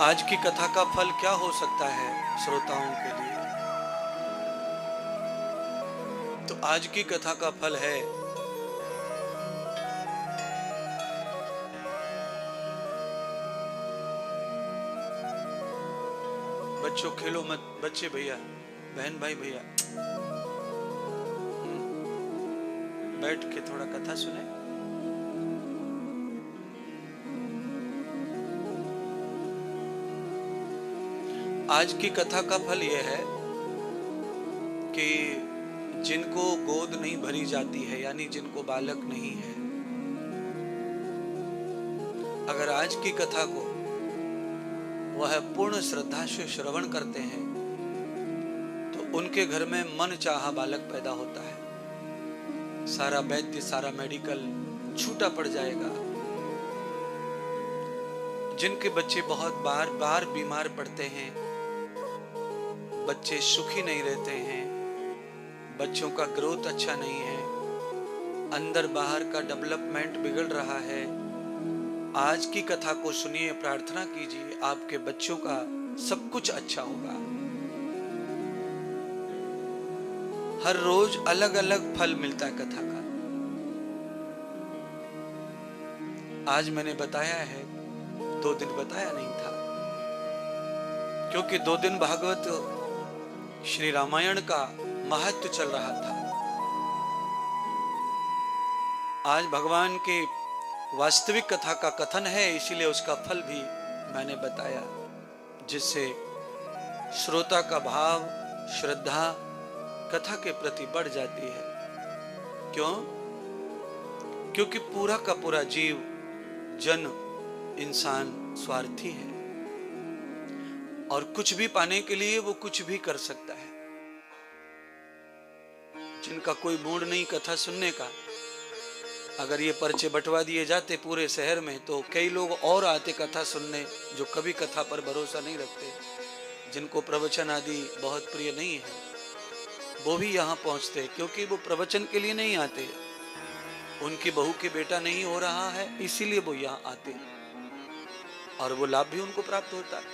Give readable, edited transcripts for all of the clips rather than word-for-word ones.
आज की कथा का फल क्या हो सकता है श्रोताओं के लिए? तो आज की कथा का फल है बच्चों खेलो मत, बच्चे भैया, बहन भाई भैया, बैठ के थोड़ा कथा सुने। आज की कथा का फल यह है कि जिनको गोद नहीं भरी जाती है, यानी जिनको बालक नहीं है, अगर आज की कथा को वह पूर्ण श्रद्धा से श्रवण करते हैं तो उनके घर में मन चाहा बालक पैदा होता है। सारा वैद्य, सारा मेडिकल छूटा पड़ जाएगा। जिनके बच्चे बहुत बार बार बीमार पड़ते हैं, बच्चे सुखी नहीं रहते हैं, बच्चों का ग्रोथ अच्छा नहीं है, अंदर बाहर का डेवलपमेंट बिगड़ रहा है, आज की कथा को सुनिए, प्रार्थना कीजिए, आपके बच्चों का सब कुछ अच्छा होगा। हर रोज अलग अलग फल मिलता है कथा का। आज मैंने बताया है, 2 दिन बताया नहीं था, क्योंकि 2 दिन भागवत श्री रामायण का महत्व चल रहा था। आज भगवान के वास्तविक कथा का कथन है, इसीलिए उसका फल भी मैंने बताया, जिससे श्रोता का भाव, श्रद्धा कथा के प्रति बढ़ जाती है। क्यों? क्योंकि पूरा का पूरा जीव, जन, इंसान स्वार्थी है और कुछ भी पाने के लिए वो कुछ भी कर सकता है। जिनका कोई मूड नहीं कथा सुनने का, अगर ये पर्चे बंटवा दिए जाते पूरे शहर में तो कई लोग और आते कथा सुनने, जो कभी कथा पर भरोसा नहीं रखते, जिनको प्रवचन आदि बहुत प्रिय नहीं है, वो भी यहाँ पहुँचते, क्योंकि वो प्रवचन के लिए नहीं आते, उनकी बहू के बेटा नहीं हो रहा है इसीलिए वो यहाँ आते, और वो लाभ भी उनको प्राप्त होता है।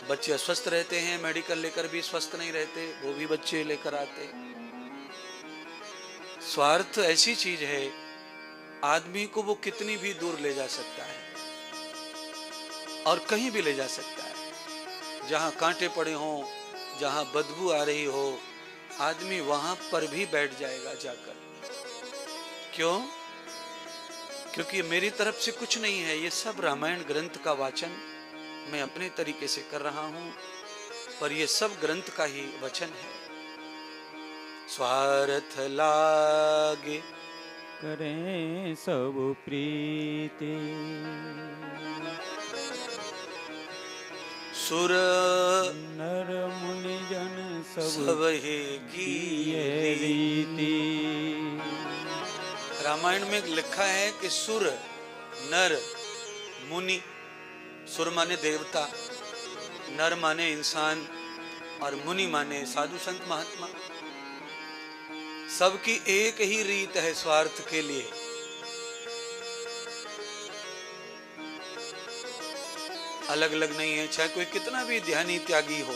बच्चे अस्वस्थ रहते हैं, मेडिकल लेकर भी स्वस्थ नहीं रहते, वो भी बच्चे लेकर आते। स्वार्थ ऐसी चीज है, आदमी को वो कितनी भी दूर ले जा सकता है और कहीं भी ले जा सकता है। जहां कांटे पड़े हों, जहां बदबू आ रही हो, आदमी वहां पर भी बैठ जाएगा जाकर। क्यों? क्योंकि मेरी तरफ से कुछ नहीं है, ये सब रामायण ग्रंथ का वाचन मैं अपने तरीके से कर रहा हूं, पर ये सब ग्रंथ का ही वचन है। स्वार्थ लागे करें सब प्रीति, सुर नर मुनि जन सब ही किए रीति। रामायण में लिखा है कि सुर, नर, मुनि, सुर माने देवता, नर माने इंसान और मुनि माने साधु संत महात्मा। सबकी एक ही रीत है स्वार्थ के लिए। अलग अलग नहीं है, चाहे कोई कितना भी ध्यानी त्यागी हो,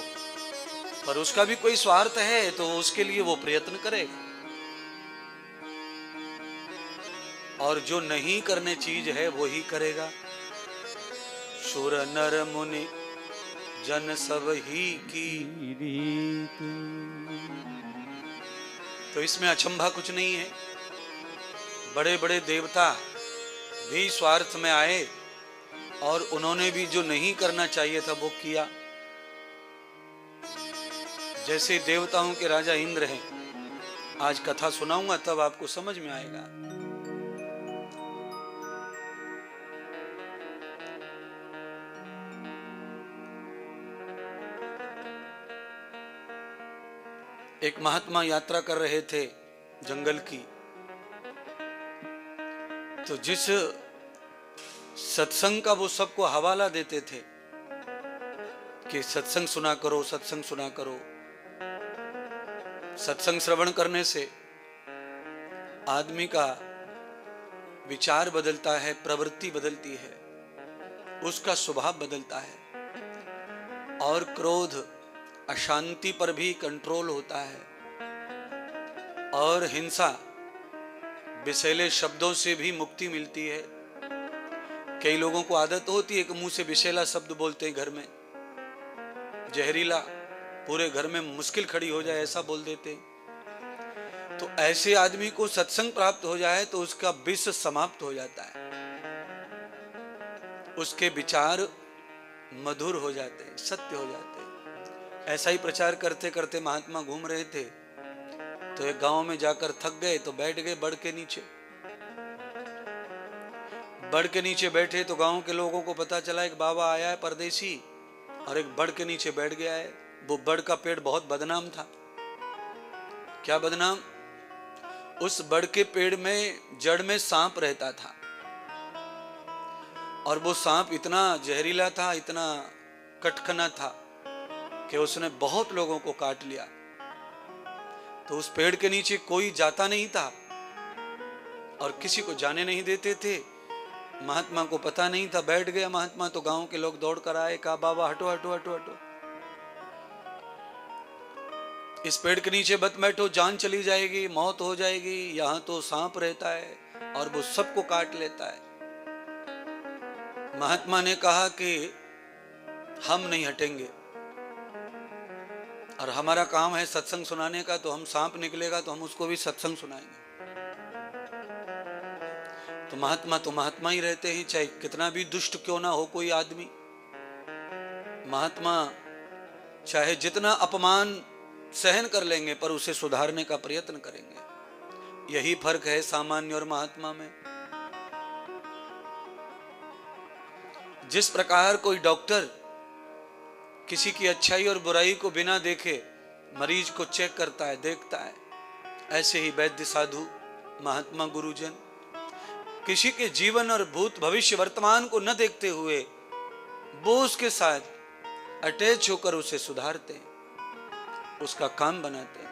पर उसका भी कोई स्वार्थ है तो उसके लिए वो प्रयत्न करेगा। और जो नहीं करने चीज है वो ही करेगा। सुर नर मुनि जन सब ही की रीति। तो इसमें अचंभा कुछ नहीं है। बड़े बड़े देवता भी स्वार्थ में आए और उन्होंने भी जो नहीं करना चाहिए था वो किया। जैसे देवताओं के राजा इंद्र हैं, आज कथा सुनाऊंगा तब आपको समझ में आएगा। एक महात्मा यात्रा कर रहे थे जंगल की, तो जिस सत्संग का वो सबको हवाला देते थे कि सत्संग सुना करो, सत्संग सुना करो, सत्संग श्रवण करने से आदमी का विचार बदलता है, प्रवृत्ति बदलती है, उसका स्वभाव बदलता है। और क्रोध अशांति पर भी कंट्रोल होता है। और हिंसा विषैले शब्दों से भी मुक्ति मिलती है। कई लोगों को आदत होती है कि मुंह से विषैला शब्द बोलते हैं, घर में जहरीला, पूरे घर में मुश्किल खड़ी हो जाए ऐसा बोल देते हैं। तो ऐसे आदमी को सत्संग प्राप्त हो जाए तो उसका विष समाप्त हो जाता है, उसके विचार मधुर हो जाते हैं, सत्य हो जाते हैं। ऐसा ही प्रचार करते करते महात्मा घूम रहे थे तो एक गांव में जाकर थक गए तो बैठ गए बड़ के नीचे। बड़ के नीचे बैठे तो गांव के लोगों को पता चला एक बाबा आया है परदेसी और एक बड़ के नीचे बैठ गया है। वो बड़ का पेड़ बहुत बदनाम था। क्या बदनाम? उस बड़ के पेड़ में जड़ में सांप रहता था और वो सांप इतना जहरीला था, इतना कटखना था कि उसने बहुत लोगों को काट लिया। तो उस पेड़ के नीचे कोई जाता नहीं था और किसी को जाने नहीं देते थे। महात्मा को पता नहीं था, बैठ गया महात्मा तो गांव के लोग दौड़ कर आए, कहा बाबा हटो हटो हटो हटो, इस पेड़ के नीचे मत बैठो, जान चली जाएगी, मौत हो जाएगी। यहां तो सांप रहता है और वो सबको काट लेता है। महात्मा ने कहा कि हम नहीं हटेंगे और हमारा काम है सत्संग सुनाने का, तो हम सांप निकलेगा तो हम उसको भी सत्संग सुनाएंगे। तो महात्मा ही रहते हैं, चाहे कितना भी दुष्ट क्यों ना हो कोई आदमी। महात्मा चाहे जितना अपमान सहन कर लेंगे पर उसे सुधारने का प्रयत्न करेंगे। यही फर्क है सामान्य और महात्मा में। जिस प्रकार कोई डॉक्टर किसी की अच्छाई और बुराई को बिना देखे मरीज को चेक करता है, देखता है, ऐसे ही वैद्य साधु महात्मा गुरुजन किसी के जीवन और भूत भविष्य वर्तमान को न देखते हुए वो उसके साथ अटैच होकर उसे सुधारते हैं, उसका काम बनाते हैं।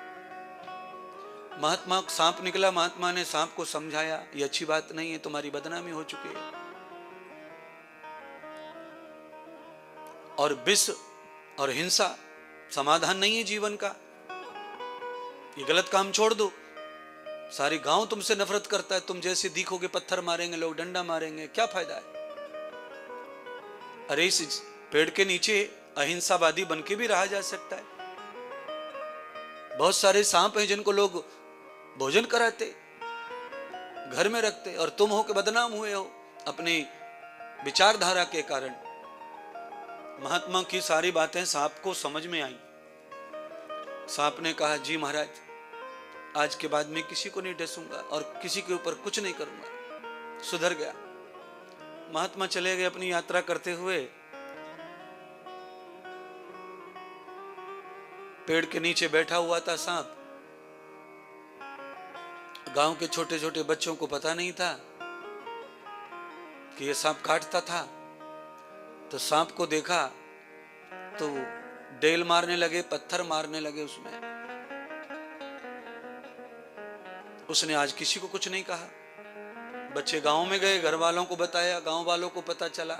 महात्मा सांप निकला, महात्मा ने सांप को समझाया ये अच्छी बात नहीं है, तुम्हारी बदनामी हो चुकी है। और विष और हिंसा समाधान नहीं है जीवन का। ये गलत काम छोड़ दो। सारी गांव तुमसे नफरत करता है, तुम जैसे दिखोगे पत्थर मारेंगे लोग, डंडा मारेंगे, क्या फायदा है? अरे इस पेड़ के नीचे अहिंसावादी बन के भी रहा जा सकता है। बहुत सारे सांप हैं जिनको लोग भोजन कराते, घर में रखते, और तुम हो के बदनाम हुए हो अपनी विचारधारा के कारण। महात्मा की सारी बातें सांप को समझ में आई। सांप ने कहा जी महाराज, आज के बाद मैं किसी को नहीं डसूंगा और किसी के ऊपर कुछ नहीं करूंगा, सुधर गया। महात्मा चले गए अपनी यात्रा करते हुए। पेड़ के नीचे बैठा हुआ था सांप। गांव के छोटे छोटे बच्चों को पता नहीं था कि यह सांप काटता था। तो सांप को देखा तो डेल मारने लगे, पत्थर मारने लगे उसमें। उसने आज किसी को कुछ नहीं कहा। बच्चे गांव में गए, घर वालों को बताया, गांव वालों को पता चला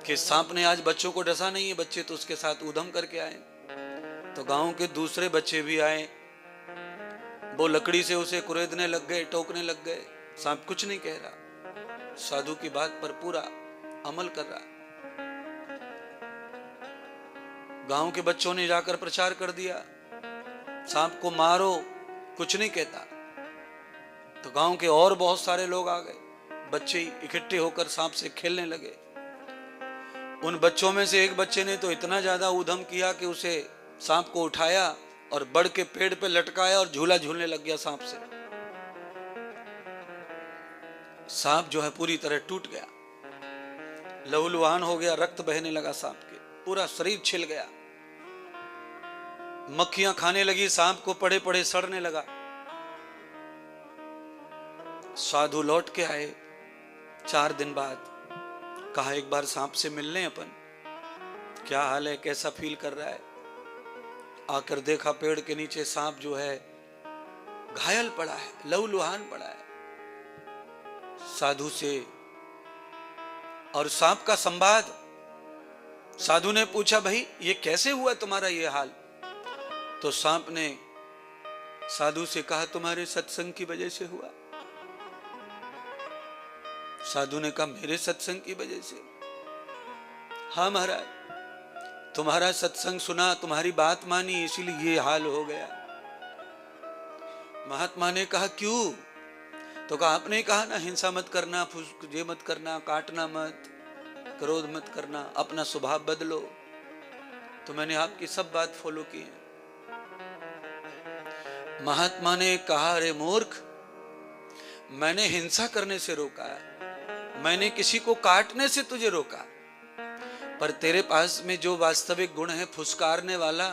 कि सांप ने आज बच्चों को डसा नहीं है। बच्चे तो उसके साथ ऊधम करके आए। तो गांव के दूसरे बच्चे भी आए, वो लकड़ी से उसे कुरेदने लग गए, टोकने लग गए। सांप कुछ नहीं कह रहा, साधु की बात पर पूरा अमल कर रहा। गांव के बच्चों ने जाकर प्रचार कर दिया, सांप को मारो, कुछ नहीं कहता। तो गांव के और बहुत सारे लोग आ गए, बच्चे इकट्ठे होकर सांप से खेलने लगे। उन बच्चों में से एक बच्चे ने तो इतना ज्यादा ऊधम किया कि उसे सांप को उठाया और बड़ के पेड़ पे लटकाया और झूला झूलने लग गया सांप से। सांप जो है पूरी तरह टूट गया, लहूलुहान हो गया, रक्त बहने लगा सांप के, पूरा शरीर छिल गया। मक्खियां खाने लगी सांप को, पड़े पड़े सड़ने लगा। साधु लौट के आए 4 दिन बाद। कहा एक बार सांप से मिल लें अपन, क्या हाल है, कैसा फील कर रहा है। आकर देखा पेड़ के नीचे सांप जो है घायल पड़ा है, लहूलुहान पड़ा है। साधु से और सांप का संवाद। साधु ने पूछा, भाई ये कैसे हुआ तुम्हारा ये हाल? तो सांप ने साधु से कहा, तुम्हारे सत्संग की वजह से हुआ। साधु ने कहा, मेरे सत्संग की वजह से? हाँ महाराज, तुम्हारा सत्संग सुना, तुम्हारी बात मानी, इसीलिए ये हाल हो गया। महात्मा ने कहा, क्यों? तो कहा, आपने कहा ना हिंसा मत करना, ये मत करना, काटना मत, क्रोध मत करना, अपना स्वभाव बदलो। तो मैंने आपकी सब बात फॉलो की है। महात्मा ने कहा, अरे मूर्ख, मैंने हिंसा करने से रोका, मैंने किसी को काटने से तुझे रोका, पर तेरे पास में जो वास्तविक गुण है फुसकारने वाला,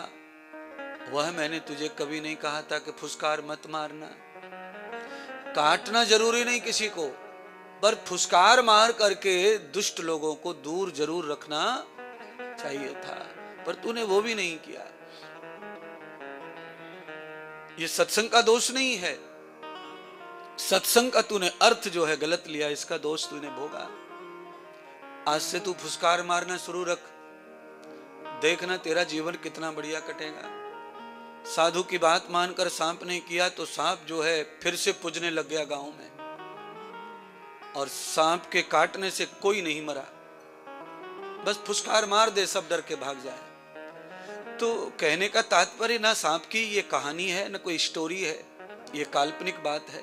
वह मैंने तुझे कभी नहीं कहा था कि फुसकार मत मारना। काटना जरूरी नहीं किसी को, पर फुसकार मार करके दुष्ट लोगों को दूर जरूर रखना चाहिए था, पर तूने वो भी नहीं किया। ये सत्संग का दोष नहीं है, सत्संग का तूने अर्थ जो है गलत लिया, इसका दोष तूने भोगा। आज से तू फुसकार मारना शुरू रख, देखना तेरा जीवन कितना बढ़िया कटेगा। साधु की बात मानकर सांप ने किया तो सांप जो है फिर से पुजने लग गया गांव में, और सांप के काटने से कोई नहीं मरा, बस फुसकार मार दे सब डर के भाग जाए। तो कहने का तात्पर्य ना सांप की ये कहानी है, ना कोई स्टोरी है, ये काल्पनिक बात है,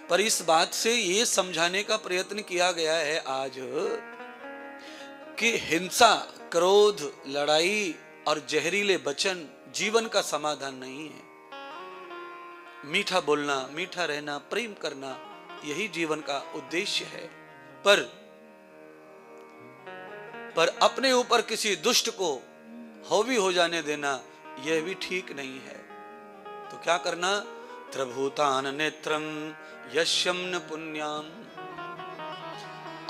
पर इस बात से ये समझाने का प्रयत्न किया गया है आज कि हिंसा, क्रोध, लड़ाई और जहरीले वचन जीवन का समाधान नहीं है। मीठा बोलना, मीठा रहना, प्रेम करना, यही जीवन का उद्देश्य है। पर अपने ऊपर किसी दुष्ट को हावी हो जाने देना, यह भी ठीक नहीं है। तो क्या करना? त्रिभूतान नेत्रं यश्यम न पुण्याम।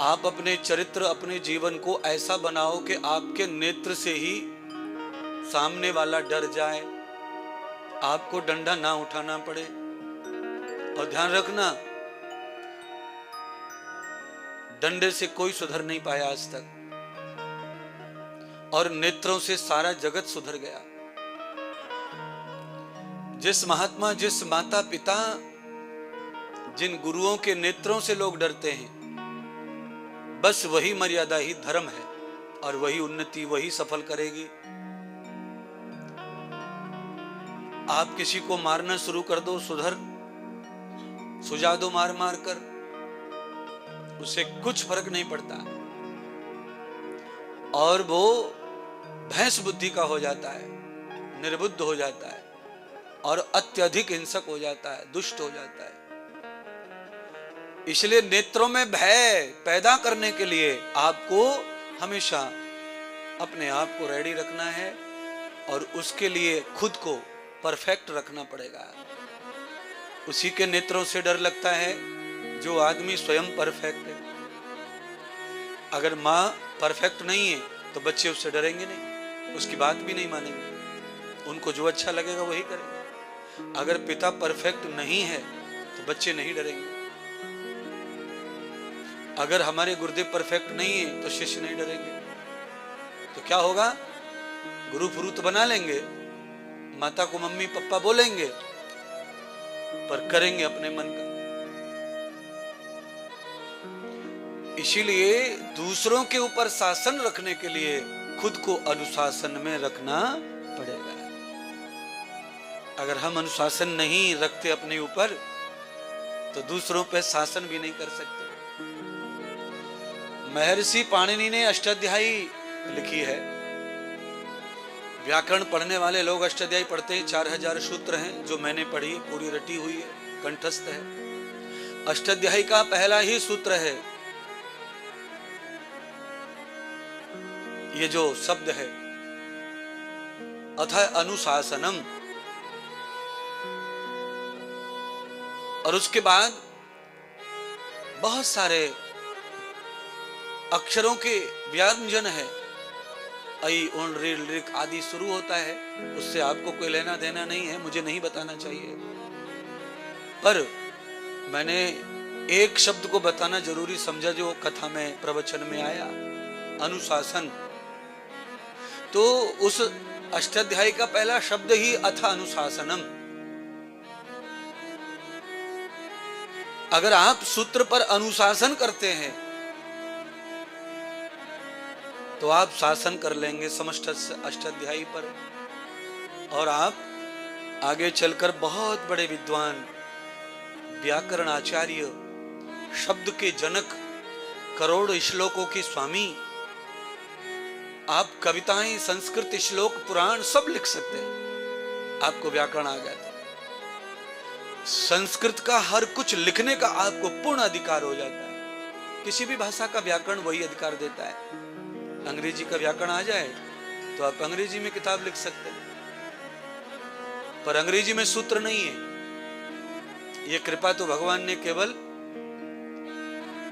आप अपने चरित्र, अपने जीवन को ऐसा बनाओ कि आपके नेत्र से ही सामने वाला डर जाए, आपको डंडा ना उठाना पड़े। और ध्यान रखना, डंडे से कोई सुधर नहीं पाया आज तक, और नेत्रों से सारा जगत सुधर गया। जिस महात्मा, जिस माता पिता, जिन गुरुओं के नेत्रों से लोग डरते हैं, बस वही मर्यादा ही धर्म है, और वही उन्नति, वही सफल करेगी। आप किसी को मारना शुरू कर दो, सुझा दो मार मार कर, उससे कुछ फर्क नहीं पड़ता, और वो भैंस बुद्धि का हो जाता है, निर्बुद्ध हो जाता है, और अत्यधिक हिंसक हो जाता है, दुष्ट हो जाता है। इसलिए नेत्रों में भय पैदा करने के लिए आपको हमेशा अपने आप को रेडी रखना है, और उसके लिए खुद को परफेक्ट रखना पड़ेगा। उसी के नेत्रों से डर लगता है जो आदमी स्वयं परफेक्ट है। अगर माँ परफेक्ट नहीं है तो बच्चे उससे डरेंगे नहीं, उसकी बात भी नहीं मानेंगे, उनको जो अच्छा लगेगा वही करेंगे। अगर पिता परफेक्ट नहीं है तो बच्चे नहीं डरेंगे। अगर हमारे गुरुदेव परफेक्ट नहीं है तो शिष्य नहीं डरेंगे। तो क्या होगा? गुरु फुरू तो बना लेंगे, माता को मम्मी पप्पा बोलेंगे, पर करेंगे अपने मन का। इसीलिए दूसरों के ऊपर शासन रखने के लिए खुद को अनुशासन में रखना पड़ेगा। अगर हम अनुशासन नहीं रखते अपने ऊपर तो दूसरों पे शासन भी नहीं कर सकते। महर्षि पाणिनि ने अष्टाध्यायी लिखी है। व्याकरण पढ़ने वाले लोग अष्टाध्यायी पढ़ते हैं। 4000 सूत्र हैं, जो मैंने पढ़ी, पूरी रटी हुई है, कंठस्थ है। अष्टाध्यायी का पहला ही सूत्र है, ये जो शब्द है, अथ अनुशासनम। और उसके बाद बहुत सारे अक्षरों के व्यंजन है, ऐ उण ऋ ऋ आदि शुरू होता है। उससे आपको कोई लेना देना नहीं है, मुझे नहीं बताना चाहिए। पर मैंने एक शब्द को बताना जरूरी समझा जो कथा में प्रवचन में आया, अनुशासन। तो उस अष्टाध्यायी का पहला शब्द ही अथ अनुशासनम। अगर आप सूत्र पर अनुशासन करते हैं तो आप शासन कर लेंगे समस्त अष्टाध्यायी पर, और आप आगे चलकर बहुत बड़े विद्वान, व्याकरण आचार्य, शब्द के जनक, करोड़ श्लोकों के स्वामी, आप कविताएं, संस्कृत श्लोक, पुराण सब लिख सकते हैं। आपको व्याकरण आ गया था। संस्कृत का हर कुछ लिखने का आपको पूर्ण अधिकार हो जाता है। किसी भी भाषा का व्याकरण वही अधिकार देता है। अंग्रेजी का व्याकरण आ जाए तो आप अंग्रेजी में किताब लिख सकते हैं, पर अंग्रेजी में सूत्र नहीं है। ये कृपा तो भगवान ने केवल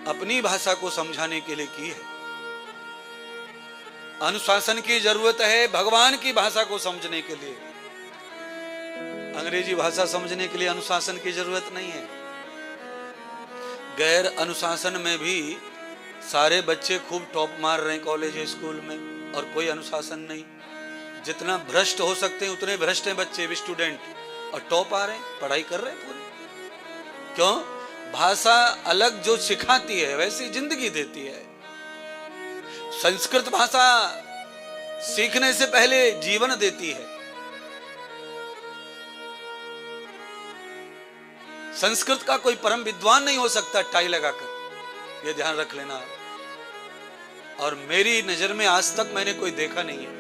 अपनी भाषा को समझाने के लिए की है। अनुशासन की जरूरत है भगवान की भाषा को समझने के लिए। अंग्रेजी भाषा समझने के लिए अनुशासन की जरूरत नहीं है। गैर अनुशासन में भी सारे बच्चे खूब टॉप मार रहे हैं कॉलेज स्कूल में, और कोई अनुशासन नहीं। जितना भ्रष्ट हो सकते हैं उतने भ्रष्ट हैं बच्चे भी, स्टूडेंट, और टॉप आ रहे हैं, पढ़ाई कर रहे हैं पूरी। क्यों? भाषा अलग जो सिखाती है वैसी जिंदगी देती है। संस्कृत भाषा सीखने से पहले जीवन देती है। संस्कृत का कोई परम विद्वान नहीं हो सकता टाई लगाकर, ये ध्यान रख लेना। और मेरी नजर में आज तक मैंने कोई देखा नहीं है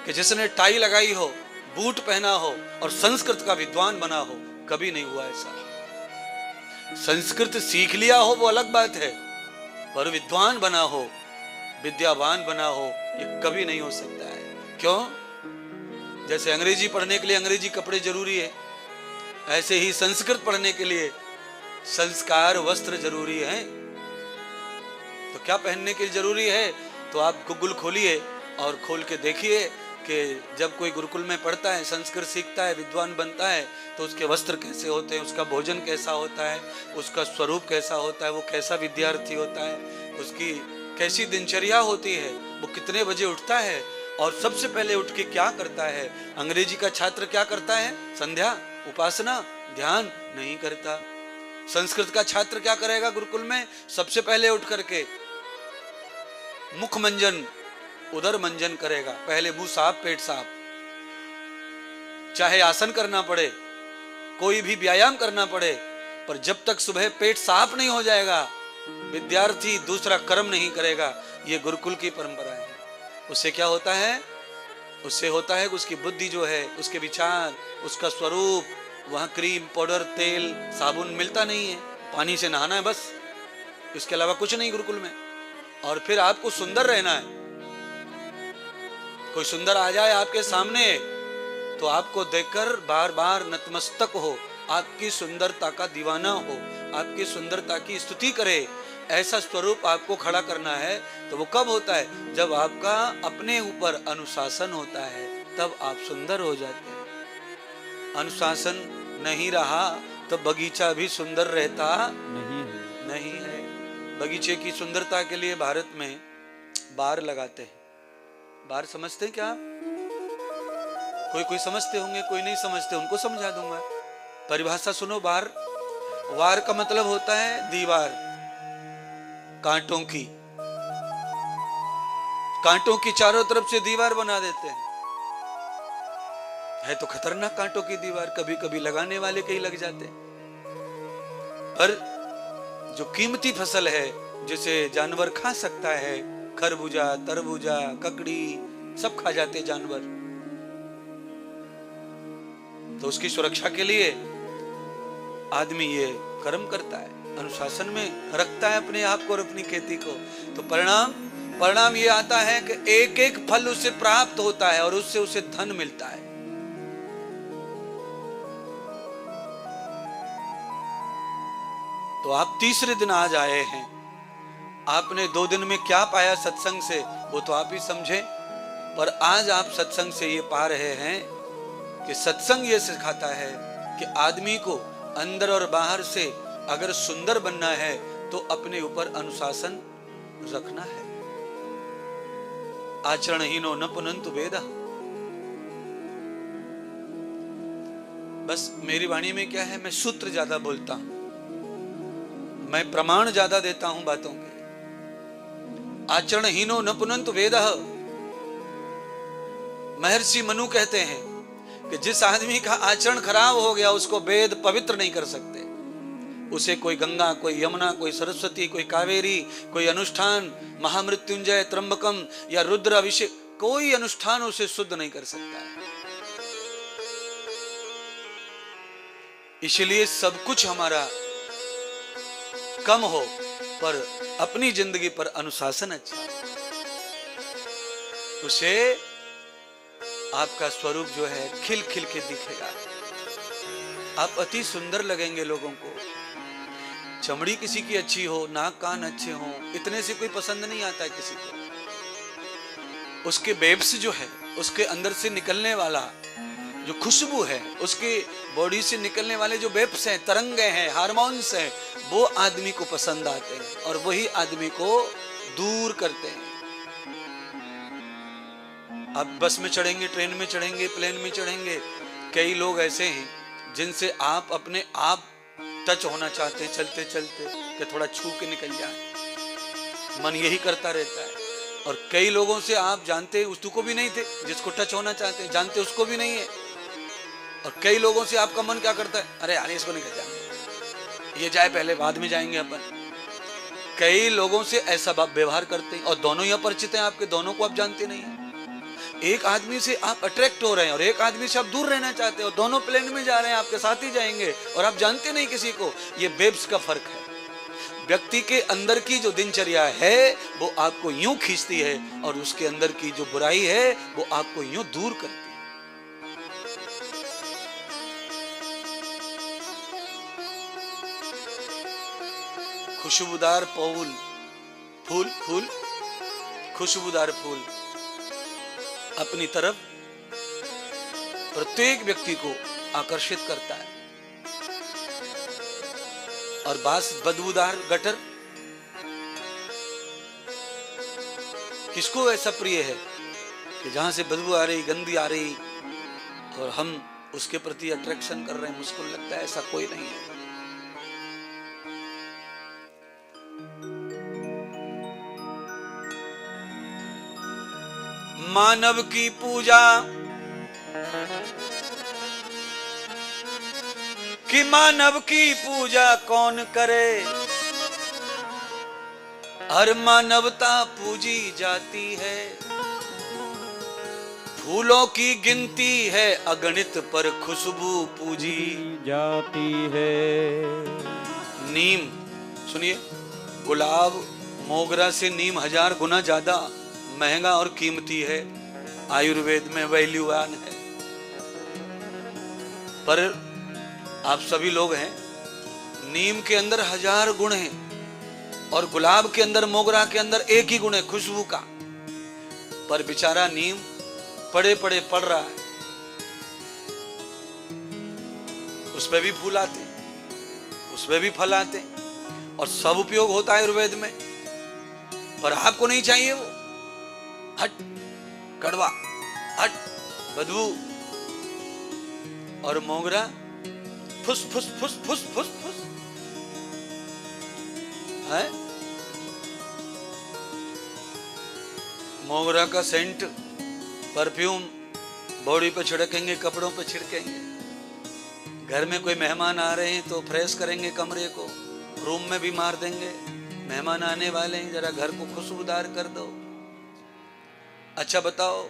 कि जिसने टाई लगाई हो, बूट पहना हो और संस्कृत का विद्वान बना हो। कभी नहीं हुआ ऐसा। संस्कृत सीख लिया हो वो अलग बात है, पर विद्वान बना हो, विद्यावान बना हो, ये कभी नहीं हो सकता है। क्यों? जैसे अंग्रेजी पढ़ने के लिए अंग्रेजी कपड़े जरूरी है, ऐसे ही संस्कृत पढ़ने के लिए संस्कार, वस्त्र जरूरी है। तो क्या पहनने के लिए जरूरी है? तो आप गूगल खोलिए और खोल के देखिए कि जब कोई गुरुकुल में पढ़ता है, संस्कृत सीखता है, विद्वान बनता है, तो उसके वस्त्र कैसे होते हैं, उसका भोजन कैसा होता है, उसका स्वरूप कैसा होता है, वो कैसा विद्यार्थी होता है, उसकी कैसी दिनचर्या होती है, वो कितने बजे उठता है और सबसे पहले उठ के क्या करता है। अंग्रेजी का छात्र क्या करता है? संध्या, उपासना, ध्यान नहीं करता। संस्कृत का छात्र क्या करेगा गुरुकुल में? सबसे पहले उठ करके मुख मंजन, उदर मंजन करेगा। पहले मुंह साफ, पेट साफ, चाहे आसन करना पड़े, कोई भी व्यायाम करना पड़े, पर जब तक सुबह पेट साफ नहीं हो जाएगा विद्यार्थी दूसरा कर्म नहीं करेगा। ये गुरुकुल की परंपरा है। उससे क्या होता है? उससे होता है कि उसकी बुद्धि जो है, उसके विचार, उसका स्वरूप, वहां क्रीम, पाउडर, तेल, साबुन मिलता नहीं है, पानी से नहाना है बस, इसके अलावा कुछ नहीं गुरुकुल में। और फिर आपको सुंदर रहना है। कोई सुंदर आ जाए आपके सामने तो आपको देखकर बार बार नतमस्तक हो, आपकी सुंदरता का दीवाना हो, आपकी सुंदरता की स्तुति करे, ऐसा स्वरूप आपको खड़ा करना है। तो वो कब होता है? जब आपका अपने ऊपर अनुशासन होता है, तब आप सुंदर हो जाते हैं। अनुशासन नहीं रहा तो बगीचा भी सुंदर रहता नहीं है। बगीचे की सुंदरता के लिए भारत में बार लगाते हैं। बार समझते हैं क्या आप? कोई समझते होंगे, कोई नहीं समझते, उनको समझा दूंगा। परिभाषा सुनो। बार, वार का मतलब होता है दीवार, कांटों की। कांटों की चारों तरफ से दीवार बना देते हैं। है तो खतरनाक कांटों की दीवार, कभी कभी लगाने वाले के ही लग जाते हैं। पर जो कीमती फसल है, जिसे जानवर खा सकता है, खरबूजा, तरबूजा, ककड़ी, सब खा जाते जानवर, तो उसकी सुरक्षा के लिए आदमी ये कर्म करता है, अनुशासन में रखता है अपने आप को और अपनी खेती को। तो परिणाम ये आता है कि एक एक फल उसे प्राप्त होता है और उससे उसे धन मिलता है। तो आप तीसरे दिन आज आए हैं, आपने 2 दिन में क्या पाया सत्संग से वो तो आप ही समझे, पर आज आप सत्संग से ये पा रहे हैं कि सत्संग ये सिखाता है कि आदमी को अंदर और बाहर से अगर सुंदर बनना है तो अपने ऊपर अनुशासन रखना है। आचरणहीनो न पुनंतु वेदा। बस मेरी वाणी में क्या है, मैं सूत्र ज्यादा बोलता हूं, मैं प्रमाण ज्यादा देता हूं बातों के। आचरणहीनो न पुनंतु वेदः। महर्षि मनु कहते हैं कि जिस आदमी का आचरण खराब हो गया उसको वेद पवित्र नहीं कर सकते। उसे कोई गंगा, कोई यमुना, कोई सरस्वती, कोई कावेरी, कोई अनुष्ठान, महामृत्युंजय, त्र्यंबकम या रुद्र अभिषेक, कोई अनुष्ठान उसे शुद्ध नहीं कर सकता है। इसलिए सब कुछ हमारा कम हो पर अपनी जिंदगी पर अनुशासन अच्छा हो, उसे आपका स्वरूप जो है खिल खिल के दिखेगा। आप अति सुंदर लगेंगे लोगों को। चमड़ी किसी की अच्छी हो, नाक कान अच्छे हो, इतने से कोई पसंद नहीं आता है किसी को। उसके बेब्स जो है, उसके अंदर से निकलने वाला जो खुशबू है, उसके बॉडी से निकलने वाले जो वेप्स हैं, तरंगे हैं, हार्मोन्स हैं, वो आदमी को पसंद आते हैं और वही आदमी को दूर करते हैं। आप बस में चढ़ेंगे, ट्रेन में चढ़ेंगे, प्लेन में चढ़ेंगे, कई लोग ऐसे हैं जिनसे आप अपने आप टच होना चाहते हैं चलते चलते कि थोड़ा छू के निकल जाए, मन यही करता रहता है। और कई लोगों से आप जानते उसको भी नहीं थे, जिसको टच होना चाहते हैं जानते उसको भी नहीं है। और कई लोगों से आपका मन क्या करता है, अरे यार इसको निकल जाए, ये जाए पहले बाद में जाएंगे अपन। कई लोगों से ऐसा व्यवहार करते हैं और दोनों ही अपरिचित हैं आपके, दोनों को आप जानते नहीं हैं। एक आदमी से आप अट्रैक्ट हो रहे हैं और एक आदमी से आप दूर रहना चाहते हैं और दोनों प्लेन में जा रहे हैं, आपके साथ ही जाएंगे और आप जानते नहीं किसी को। ये वेब्स का फर्क है। व्यक्ति के अंदर की जो दिनचर्या है वो आपको यूं खींचती है और उसके अंदर की जो बुराई है वो आपको यूं दूर करती है। खुशबूदार फूल, फूल फूल खुशबूदार फूल अपनी तरफ प्रत्येक व्यक्ति को आकर्षित करता है। और बास बदबूदार गटर किसको ऐसा प्रिय है कि जहां से बदबू आ रही, गंदी आ रही और हम उसके प्रति अट्रैक्शन कर रहे हैं। मुझको लगता है ऐसा कोई नहीं है। मानव की पूजा कि मानव की पूजा कौन करे, हर मानवता पूजी जाती है। फूलों की गिनती है अगणित पर खुशबू पूजी जाती है। नीम सुनिए, गुलाब मोगरा से नीम 1000 गुना ज्यादा महंगा और कीमती है, आयुर्वेद में वैल्यूवान है। पर आप सभी लोग हैं, नीम के अंदर 1000 गुण हैं और गुलाब के अंदर, मोगरा के अंदर एक ही गुण है, खुशबू का। पर बेचारा नीम पड़े पड़े पड़ रहा है, उसमें भी फूल आते, उसमें भी फल आते और सब उपयोग होता है आयुर्वेद में। पर आपको नहीं चाहिए वो, हट कड़वा, हट बदबू। और मोगरा फुस फुस फुस फुस फुस फुस है। मोगरा का सेंट, परफ्यूम बॉडी पे छिड़केंगे, कपड़ों पे छिड़केंगे। घर में कोई मेहमान आ रहे हैं तो फ्रेश करेंगे कमरे को, रूम में भी मार देंगे। मेहमान आने वाले हैं, जरा घर को खुशबूदार कर दो। अच्छा बताओ,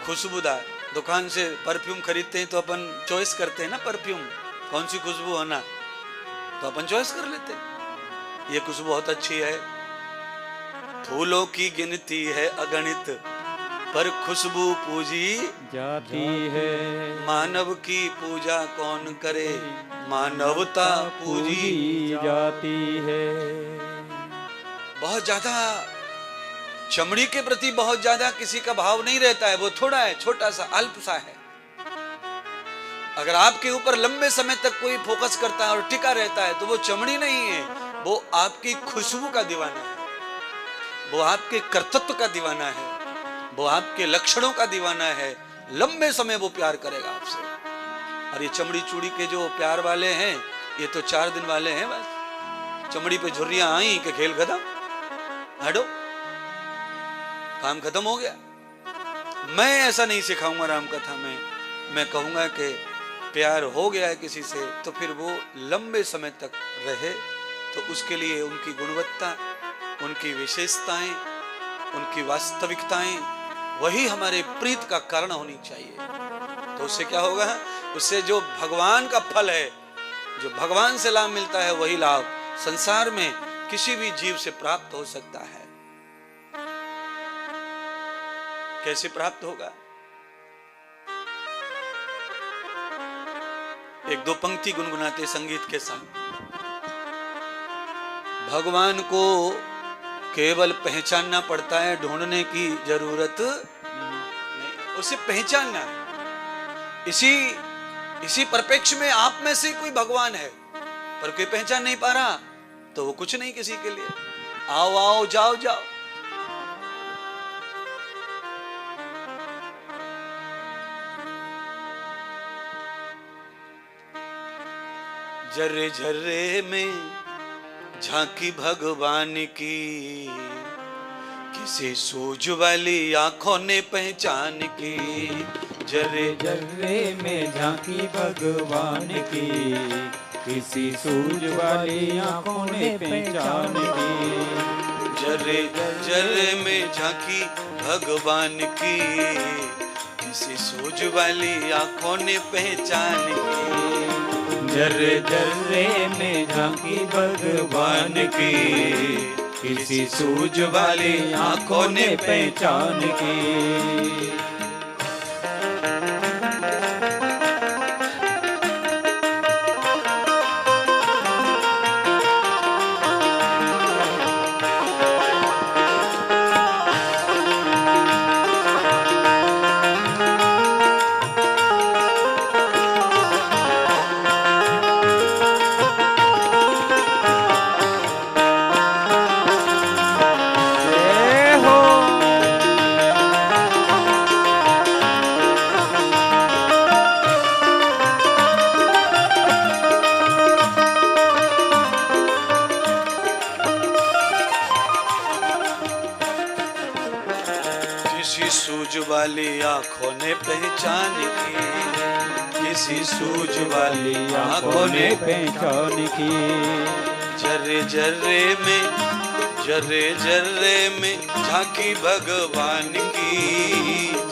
खुशबूदार दुकान से परफ्यूम खरीदते हैं तो अपन चॉइस करते हैं ना, परफ्यूम कौन सी खुशबू होना, तो अपन चॉइस कर लेते हैं। ये खुशबू बहुत अच्छी है। फूलों की गिनती है अगणित पर खुशबू पूजी जाती है। मानव की पूजा कौन करे, मानवता पूजी जाती है। बहुत ज्यादा चमड़ी के प्रति बहुत ज्यादा किसी का भाव नहीं रहता है, वो थोड़ा है, छोटा सा, अल्प सा है। अगर आपके ऊपर लंबे समय तक कोई फोकस करता है और टिका रहता है तो वो चमड़ी नहीं है, वो आपकी खुशबू का दीवाना है, वो आपके कर्तव्य का दीवाना है, वो आपके लक्षणों का दीवाना है। लंबे समय वो प्यार करेगा आपसे। और ये चमड़ी चूड़ी के जो प्यार वाले हैं, ये तो 4 दिन वाले हैं बस। चमड़ी पे झुर्रियां आई कि खेल खत्म, हटो, काम खत्म हो गया। मैं ऐसा नहीं सिखाऊंगा रामकथा में। मैं कहूंगा कि प्यार हो गया है किसी से तो फिर वो लंबे समय तक रहे, तो उसके लिए उनकी गुणवत्ता, उनकी विशेषताएं, उनकी वास्तविकताएं, वही हमारे प्रीत का कारण होनी चाहिए। तो उससे क्या होगा? उससे जो भगवान का फल है, जो भगवान से लाभ मिलता है, वही लाभ संसार में किसी भी जीव से प्राप्त हो सकता है। कैसे प्राप्त होगा? एक दो पंक्ति गुनगुनाते संगीत के साथ। भगवान को केवल पहचानना पड़ता है, ढूंढने की जरूरत नहीं, उसे पहचानना है। इसी परिप्रेक्ष्य में आप में से कोई भगवान है पर कोई पहचान नहीं पा रहा, तो वो कुछ नहीं किसी के लिए। आओ आओ, जाओ जाओ। जर्रे जर्रे में झांकी भगवान की, किसी सूझ वाली आंखों ने पहचान की। जर्रे जर्रे में झांकी भगवान की, किसी सूझ वाली आंखों ने पहचान की। जर्रे जर्रे में झांकी भगवान की, किसी सूझ वाली आंखों ने पहचान की। जर्रे जर्रे में झांकी भगवान की, किसी सूझ वाली आंखों ने पहचान की। वाली आंखों ने पहचान की, किसी सूझ वाली आंखों ने पहचान की। जर्रे जर्रे में झांकी भगवान की,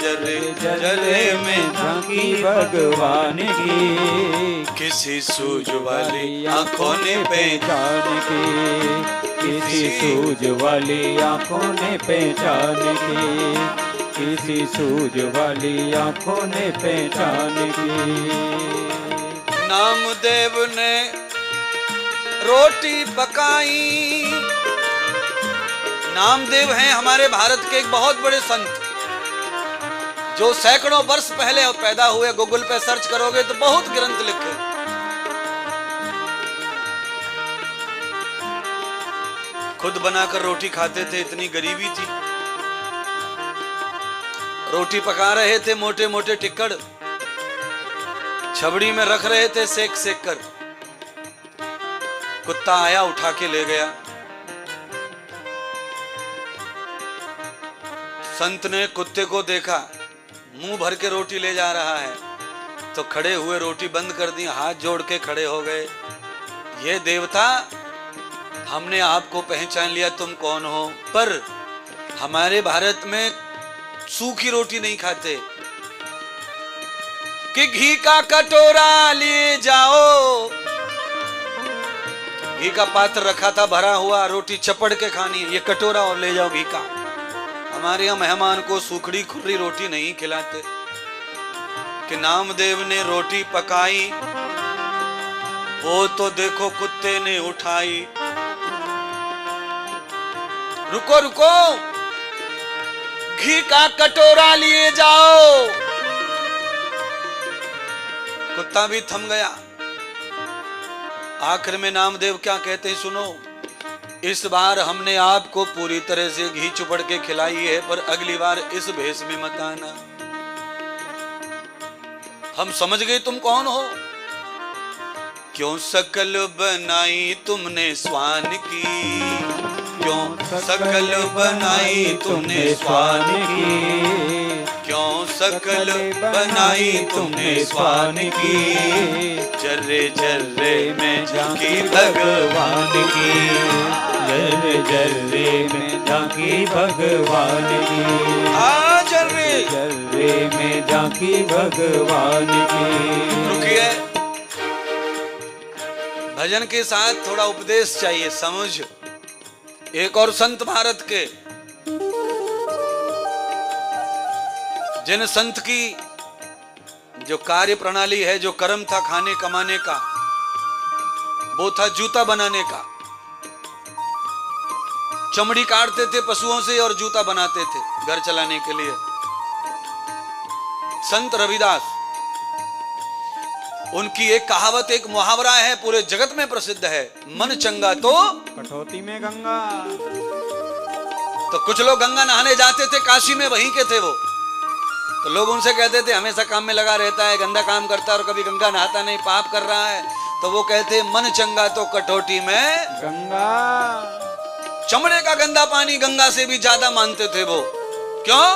जर्रे जर्रे में झांकी भगवान की, किसी सूझ वाली आंखों ने पहचान की, किसी सूझ वाली आंखों ने पहचान की, किसी सूझ वाली आंखों ने पहचान की। नामदेव ने रोटी पकाई। नामदेव हैं हमारे भारत के एक बहुत बड़े संत, जो सैकड़ों वर्ष पहले पैदा हुए। गूगल पे सर्च करोगे तो बहुत ग्रंथ लिखे। खुद बनाकर रोटी खाते थे, इतनी गरीबी थी। रोटी पका रहे थे, मोटे मोटे टिक्कड़ छबड़ी में रख रहे थे, सेक सेक कर। कुत्ता आया, उठा के ले गया। संत ने कुत्ते को देखा, मुंह भर के रोटी ले जा रहा है, तो खड़े हुए रोटी बंद कर दी, हाथ जोड़ के खड़े हो गए। ये देवता, हमने आपको पहचान लिया, तुम कौन हो। पर हमारे भारत में सूखी रोटी नहीं खाते कि घी का कटोरा ले जाओ। घी का पात्र रखा था भरा हुआ, रोटी चपड़ के खानी है, ये कटोरा और ले जाओ घी का। हमारे यहाँ मेहमान को सूखड़ी खुर्री रोटी नहीं खिलाते। कि नामदेव ने रोटी पकाई, वो तो देखो कुत्ते ने उठाई। रुको रुको, घी का कटोरा लिए जाओ। कुत्ता भी थम गया। आखिर में नामदेव क्या कहते हैं सुनो, इस बार हमने आपको पूरी तरह से घी चुपड़ के खिलाई है, पर अगली बार इस भेष में मत आना। हम समझ गए तुम कौन हो। क्यों शकल बनाई तुमने स्वान की, क्यों शकल बनाई तुमने स्वान की, क्यों शकल बनाई तुमने स्वान की, जर्रे जर्रे में झांकी भगवान की, जर्रे जर्रे में झांकी भगवान की, जर्रे जर्रे में झांकी भगवान की। रुकिए, भजन के साथ थोड़ा उपदेश चाहिए, समझ। एक और संत भारत के, जिन संत की जो कार्य प्रणाली है, जो कर्म था खाने कमाने का, वो था जूता बनाने का। चमड़ी काटते थे पशुओं से और जूता बनाते थे घर चलाने के लिए। संत रविदास, उनकी एक कहावत, एक मुहावरा है, पूरे जगत में प्रसिद्ध है, मन चंगा तो कठौती में गंगा। तो कुछ लोग गंगा नहाने जाते थे, काशी में वहीं के थे वो, तो लोग उनसे कहते थे हमेशा काम में लगा रहता है, गंदा काम करता है और कभी गंगा नहाता नहीं, पाप कर रहा है। तो वो कहते मन चंगा तो कठौती में गंगा। चमड़े का गंदा पानी गंगा से भी ज्यादा मानते थे वो। क्यों?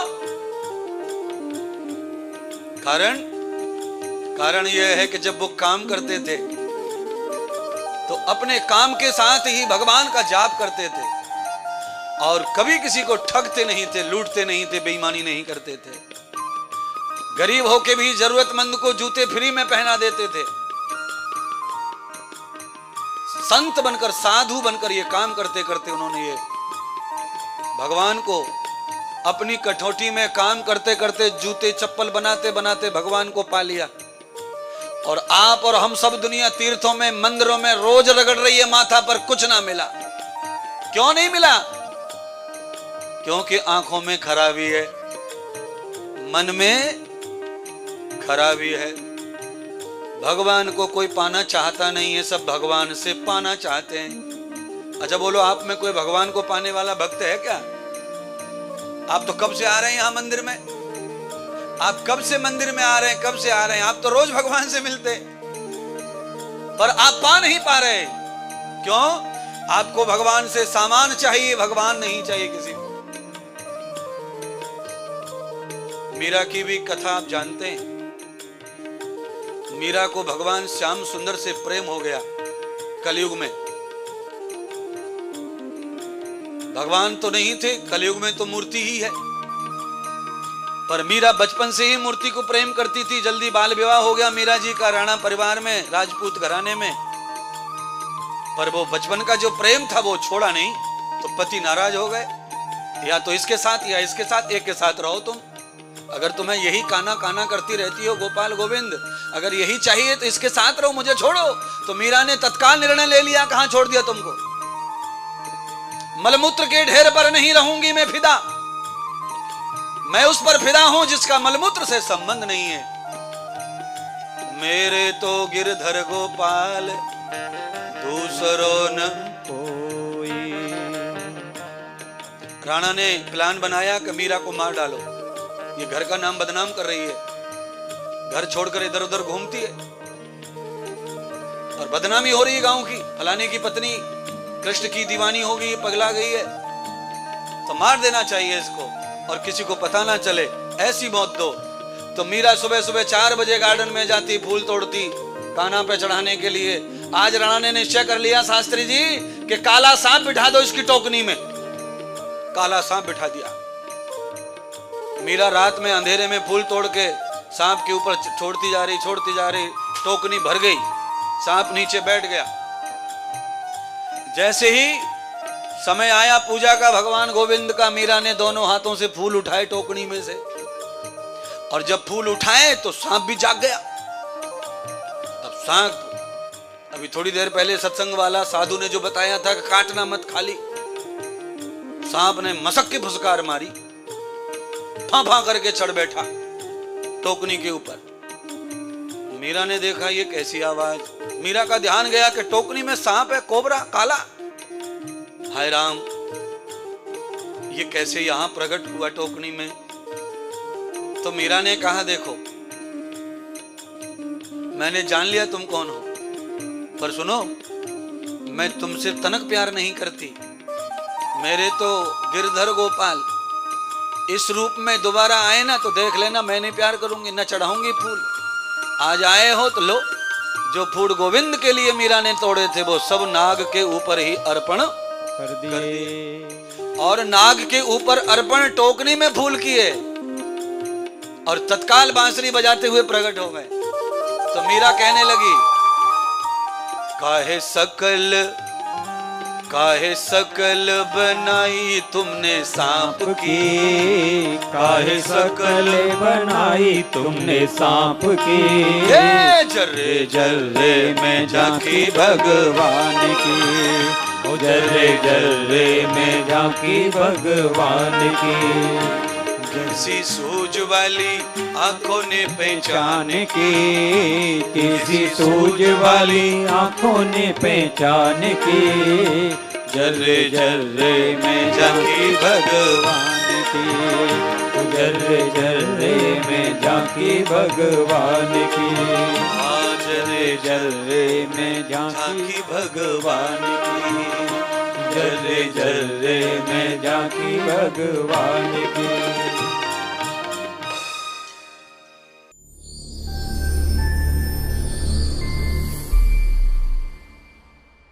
कारण यह है कि जब वो काम करते थे तो अपने काम के साथ ही भगवान का जाप करते थे और कभी किसी को ठगते नहीं थे, लूटते नहीं थे, बेईमानी नहीं करते थे। गरीब होके भी जरूरतमंद को जूते फ्री में पहना देते थे। संत बनकर, साधु बनकर ये काम करते करते उन्होंने ये भगवान को अपनी कठौती में काम करते करते, जूते चप्पल बनाते बनाते भगवान को पा लिया। और आप और हम सब दुनिया तीर्थों में, मंदिरों में रोज रगड़ रही है माथा पर, कुछ ना मिला। क्यों नहीं मिला? क्योंकि आंखों में खराबी है, मन में खराबी है। भगवान को कोई पाना चाहता नहीं है, सब भगवान से पाना चाहते हैं। अच्छा बोलो, आप में कोई भगवान को पाने वाला भक्त है क्या? आप तो कब से आ रहे हैं यहां मंदिर में? आप कब से मंदिर में आ रहे हैं? कब से आ रहे हैं? आप तो रोज भगवान से मिलते, पर आप पा नहीं पा रहे। क्यों? आपको भगवान से सामान चाहिए, भगवान नहीं चाहिए किसी को। मीरा की भी कथा आप जानते हैं। मीरा को भगवान श्याम सुंदर से प्रेम हो गया कलयुग में। भगवान तो नहीं थे, कलयुग में तो मूर्ति ही है, पर मीरा बचपन से ही मूर्ति को प्रेम करती थी। जल्दी बाल विवाह हो गया मीरा जी का राणा परिवार में, राजपूत घराने में, पर वो बचपन का जो प्रेम था वो छोड़ा नहीं। तो पति नाराज हो गए, या तो इसके साथ या इसके साथ, एक के साथ रहो तुम। अगर तुम्हें यही काना काना करती रहती हो गोपाल गोविंद, अगर यही चाहिए तो इसके साथ रहो, मुझे छोड़ो। तो मीरा ने तत्काल निर्णय ले लिया, कहां छोड़ दिया तुमको? मलमूत्र के ढेर पर नहीं रहूंगी मैं फिदा, मैं उस पर फिदा हूं जिसका मलमूत्र से संबंध नहीं है। मेरे तो गिरधर गोपाल दूसरों न कोई। राणा ने प्लान बनाया कि मीरा को मार डालो, ये घर का नाम बदनाम कर रही है, घर छोड़कर इधर उधर घूमती है और बदनामी हो रही है गांव की। फलाने की पत्नी कृष्ण की दीवानी हो गई, पगला गई है, तो मार देना चाहिए इसको और किसी को पता ना चले, ऐसी मौत दो। तो मीरा सुबह सुबह 4 बजे गार्डन में जाती, फूल तोड़ती कान्हा पे चढ़ाने के लिए। आज राणा ने निश्चय कर लिया शास्त्री जी कि काला सांप बिठा दो इसकी टोकनी में। काला सांप बिठा दिया। मीरा रात में अंधेरे में फूल तोड़ के सांप के ऊपर छोड़ती जा रही, टोकनी भर गई, सांप नीचे बैठ गया। जैसे ही समय आया पूजा का भगवान गोविंद का, मीरा ने दोनों हाथों से फूल उठाए टोकनी में से, और जब फूल उठाए तो सांप भी जाग गया। अब सांप, अभी थोड़ी देर पहले सत्संग वाला साधु ने जो बताया था कि काटना मत खाली, सांप ने मसक की फुसकार मारी, फां फां करके चढ़ बैठा टोकनी के ऊपर। मीरा ने देखा ये कैसी आवाज। मीरा का ध्यान गया कि टोकनी में सांप है, कोबरा काला। हाय राम, ये कैसे यहां प्रकट हुआ टोकनी में। तो मीरा ने कहा देखो मैंने जान लिया तुम कौन हो, पर सुनो मैं तुमसे तनक प्यार नहीं करती। मेरे तो गिरधर गोपाल इस रूप में दोबारा आए ना तो देख लेना मैं नहीं प्यार करूंगी, न चढ़ाऊंगी फूल। आज आए हो तो लो, जो फूल गोविंद के लिए मीरा ने तोड़े थे वो सब नाग के ऊपर ही अर्पण कर दिए। और नाग के ऊपर अर्पण टोकनी में फूल किए और तत्काल बांसुरी बजाते हुए प्रकट हो गए। तो मीरा कहने लगी काहे सकल बनाई तुमने सांप की, काहे सकल बनाई तुमने सांप की। जर्रे जर्रे में झांकी भगवान की, ओ जर्रे जर्रे में झांकी भगवान की। कैसी सूझ वाली आंखों ने पहचान की, किसी सूझ वाली आंखों ने पहचान की। जर्रे जर्रे में झांकी भगवान की, जर्रे जर्रे में झांकी भगवान की। जर्रे जर्रे में झांकी भगवान की, जर्रे जर्रे में झांकी भगवान की।